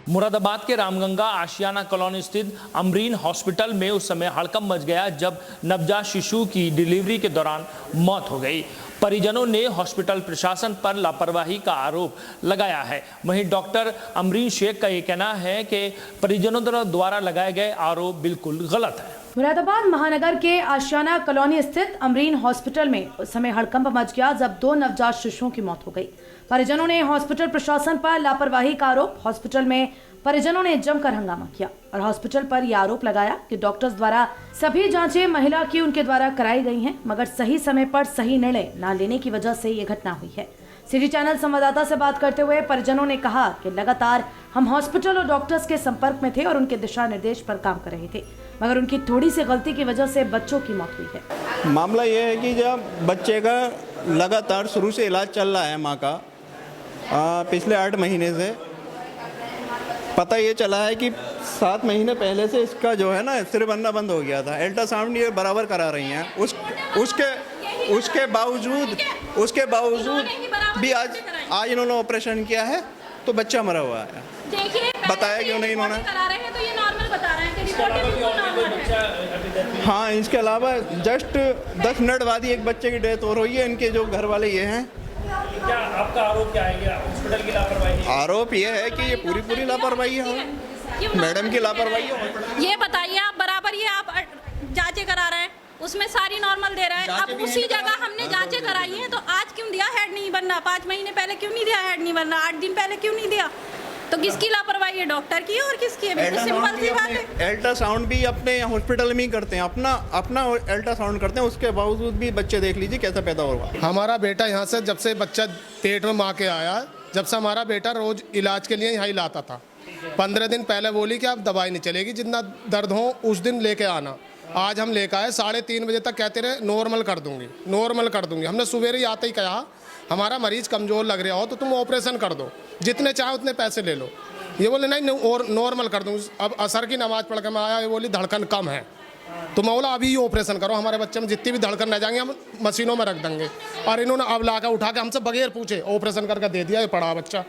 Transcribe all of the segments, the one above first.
मुरादाबाद के रामगंगा आशियाना कॉलोनी स्थित अमरीन हॉस्पिटल में उस समय हड़कंप मच गया जब नवजात शिशु की डिलीवरी के दौरान मौत हो गई। परिजनों ने हॉस्पिटल प्रशासन पर लापरवाही का आरोप लगाया है। वहीं डॉक्टर अमरीन शेख का ये कहना है कि परिजनों द्वारा लगाए गए आरोप बिल्कुल गलत है। मुरादाबाद महानगर के आशियाना कॉलोनी स्थित अमरीन हॉस्पिटल में उस समय हड़कंप मच गया जब 2 नवजात शिशुओं की मौत हो गई। परिजनों ने हॉस्पिटल प्रशासन पर लापरवाही का आरोप हॉस्पिटल में परिजनों ने जमकर हंगामा किया और हॉस्पिटल पर यह आरोप लगाया कि डॉक्टर्स द्वारा सभी जांचें महिला की उनके द्वारा कराई गई हैं, मगर सही समय पर सही निर्णय न लेने की वजह से ये घटना हुई है। सिटी चैनल संवाददाता से बात करते हुए परिजनों ने कहा कि लगातार हम हॉस्पिटल और डॉक्टर्स के संपर्क में थे और उनके दिशा निर्देश पर काम कर रहे थे, मगर उनकी थोड़ी सी गलती की वजह से बच्चों की मौत हुई है। मामला ये है कि जब बच्चे का लगातार शुरू से इलाज चल रहा है माँ का पिछले 8 महीने से, पता ये चला है कि 7 महीने पहले से इसका जो है ना सिर बनना बंद हो गया था। अल्ट्रासाउंड ये बराबर करा रही हैं, उसके बावजूद भी आज इन्होंने ऑपरेशन किया है तो बच्चा मरा हुआ है। बताया क्यों नहीं इन्होंने? हाँ, इसके अलावा जस्ट 10 मिनट बाद ही एक बच्चे की डेथ हो रही है। इनके जो घर वाले ये हैं। क्या आपका आरोप क्या है? हॉस्पिटल की लापरवाही? आरोप ये है कि ये पूरी लापरवाही है, मैडम की लापरवाही है। ये बताइए, आप बराबर ये आप जांचें करा रहे हैं, उसमें सारी नॉर्मल दे रहे हैं। अब उसी जगह हमने जांचें कराई हैं, तो आज क्यों दिया हेड नहीं बनना? 5 महीने पहले क्यों नहीं दिया हेड नहीं बनना? 8 दिन पहले क्यों नहीं दिया? तो किसकी लापरवाही है? डॉक्टर की और किसकी है? बिल्कुल सिंपल सी बात है। अल्ट्रासाउंड भी अपने हॉस्पिटल में ही करते हैं, अपना अल्ट्रासाउंड करते हैं, उसके बावजूद भी बच्चे देख लीजिए कैसा पैदा होगा। हमारा बेटा यहाँ से जब से बच्चा पेट में माँ के आया, जब से हमारा बेटा रोज इलाज के लिए यहाँ ही लाता था। 15 दिन पहले बोली कि अब दवाई नहीं चलेगी, जितना दर्द हो उस दिन लेके आना। आज हम लेकर आए, 3:30 बजे तक कहते रहे नॉर्मल कर दूंगी। हमने सवेरे आते ही कहा हमारा मरीज कमज़ोर लग रहा हो तो तुम ऑपरेशन कर दो, जितने चाहे उतने पैसे ले लो। ये बोले नहीं और नॉर्मल कर दूँगी। अब असर की नमाज पढ़ के मैं आया, ये बोली धड़कन कम है तो मैं बोला अभी ही ऑपरेशन करो, हमारे बच्चे में जितनी भी धड़कन रह जाएंगे हम मशीनों में रख देंगे। और इन्होंने अब ला कर उठा के हमसे बगैर पूछे ऑपरेशन करके दे दिया। ये पड़ा बच्चा।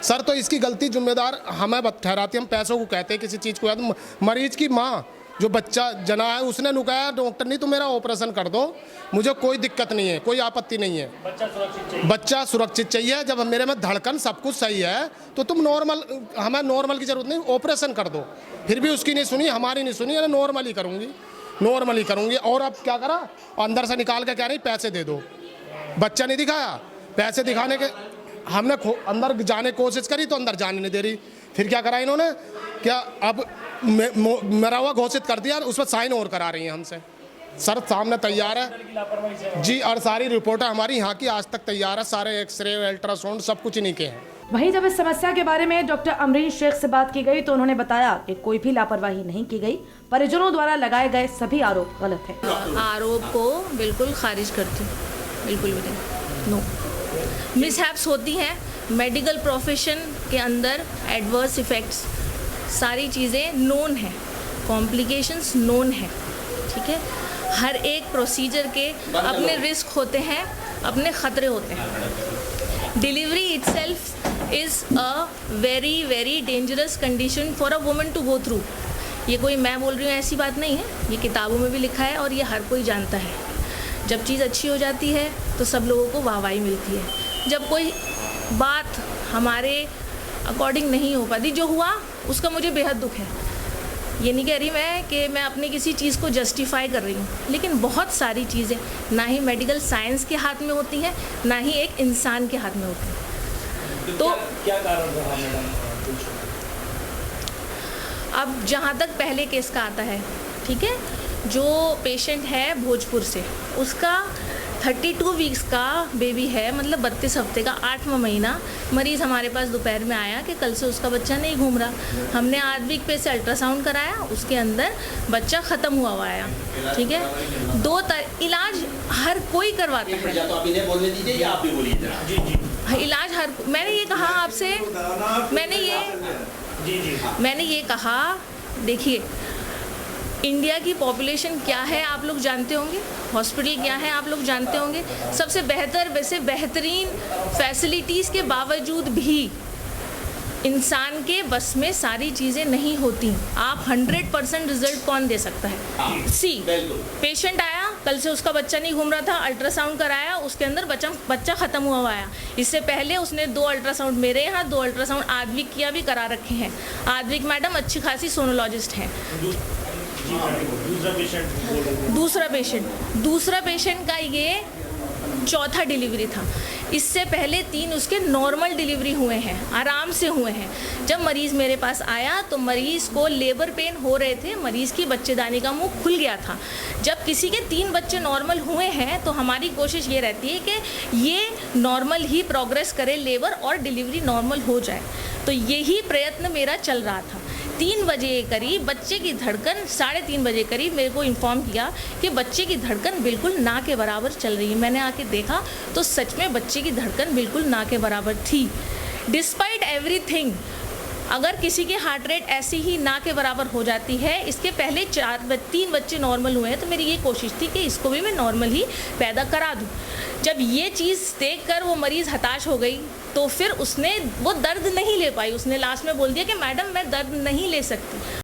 सर तो इसकी गलती जिम्मेदार हमें ठहराती, हम पैसों को कहते हैं किसी चीज़ को। याद मरीज की माँ जो बच्चा जना है उसने नुकाया डॉक्टर नहीं तो मेरा ऑपरेशन कर दो, मुझे कोई दिक्कत नहीं है, कोई आपत्ति नहीं है, बच्चा सुरक्षित चाहिए। जब मेरे में धड़कन सब कुछ सही है तो तुम नॉर्मल, हमें नॉर्मल की जरूरत नहीं, ऑपरेशन कर दो। फिर भी उसकी नहीं सुनी, हमारी नहीं सुनी, अरे नॉर्मल ही करूँगी। और अब क्या करा, अंदर से निकाल के कह रही पैसे दे दो। बच्चा नहीं दिखाया, पैसे दिखाने के हमने अंदर जाने की कोशिश करी तो अंदर जाने नहीं दे रही। फिर क्या करा इन्होंने, क्या अब मरा हुआ घोषित कर दिया, उस पर साइन और करा रही हैं हमसे। सर सामने तैयार है जी, और सारी रिपोर्टें हमारी यहाँ की आज तक तैयार है, सारे एक्सरे अल्ट्रासाउंड सब कुछ इन्हीं के हैं। वहीं जब इस समस्या के बारे में डॉक्टर अमरीन शेख से बात की गई तो उन्होंने बताया कि कोई भी लापरवाही नहीं की गई, परिजनों द्वारा लगाए गए सभी आरोप गलत है। आरोप को बिल्कुल खारिज करती हूँ, बिल्कुल भी नहीं। नो, मिसहैप्स होती हैं मेडिकल प्रोफेशन के अंदर, एडवर्स इफेक्ट्स सारी चीज़ें नोन है, कॉम्प्लिकेशंस नोन है, ठीक है। हर एक प्रोसीजर के अपने रिस्क होते हैं, अपने ख़तरे होते हैं। Delivery itself is a very very dangerous condition for a woman to go through. ये कोई मैं बोल रही हूँ ऐसी बात नहीं है, ये किताबों में भी लिखा है और ये हर कोई जानता है। जब चीज़ अच्छी हो जाती है तो सब लोगों को वाहवाही मिलती है। जब कोई बात हमारे अकॉर्डिंग नहीं हो पाती, जो हुआ उसका मुझे बेहद दुख है। ये नहीं कह रही मैं कि मैं अपनी किसी चीज़ को जस्टिफाई कर रही हूँ, लेकिन बहुत सारी चीज़ें ना ही मेडिकल साइंस के हाथ में होती हैं, ना ही एक इंसान के हाथ में होती हैं। तो क्या कारण रहा मैडम? अब जहाँ तक पहले केस का आता है, ठीक है, जो पेशेंट है भोजपुर से, उसका 32 वीक्स का बेबी है, मतलब 32 हफ्ते का 8वां महीना। मरीज़ हमारे पास दोपहर में आया कि कल से उसका बच्चा नहीं घूम रहा। हमने 8 वीक पे से अल्ट्रासाउंड कराया, उसके अंदर बच्चा ख़त्म हुआ आया, ठीक है। इलाज हर कोई करवाता है, इलाज हर, मैंने ये कहा आपसे, मैंने ये कहा देखिए इंडिया की पॉपुलेशन क्या है आप लोग जानते होंगे, हॉस्पिटल क्या है आप लोग जानते होंगे। सबसे बेहतर वैसे बेहतरीन फैसिलिटीज़ के बावजूद भी इंसान के बस में सारी चीज़ें नहीं होती। आप 100% रिजल्ट कौन दे सकता है? सी पेशेंट आया, कल से उसका बच्चा नहीं घूम रहा था, अल्ट्रासाउंड कराया, उसके अंदर बच्चा ख़त्म हुआ आया। इससे पहले उसने 2 अल्ट्रासाउंड मेरे यहाँ, 2 अल्ट्रासाउंड आद्विक किया भी करा रखे हैं। आद्विक मैडम अच्छी खासी सोनोलॉजिस्ट हैं। दूसरा पेशेंट का ये चौथा डिलीवरी था। इससे पहले 3 उसके नॉर्मल डिलीवरी हुए हैं, आराम से हुए हैं। जब मरीज़ मेरे पास आया तो मरीज़ को लेबर पेन हो रहे थे, मरीज़ की बच्चेदानी का मुंह खुल गया था। जब किसी के 3 बच्चे नॉर्मल हुए हैं तो हमारी कोशिश ये रहती है कि ये नॉर्मल ही प्रोग्रेस करे लेबर और डिलीवरी नॉर्मल हो जाए। तो यही प्रयत्न मेरा चल रहा था। 3 बजे करीब बच्चे की धड़कन 3:30 बजे करीब मेरे को इन्फॉर्म किया कि बच्चे की धड़कन बिल्कुल ना के बराबर चल रही है। मैंने आके देखा तो सच में बच्चे की धड़कन बिल्कुल ना के बराबर थी। डिस्पाइट एवरीथिंग, अगर किसी की हार्ट रेट ऐसी ही ना के बराबर हो जाती है, इसके पहले 3 बच्चे नॉर्मल हुए हैं, तो मेरी ये कोशिश थी कि इसको भी मैं नॉर्मल ही पैदा करा दूँ। जब ये चीज़ देखकर वो मरीज़ हताश हो गई तो फिर वो दर्द नहीं ले पाई। उसने लास्ट में बोल दिया कि मैडम मैं दर्द नहीं ले सकती।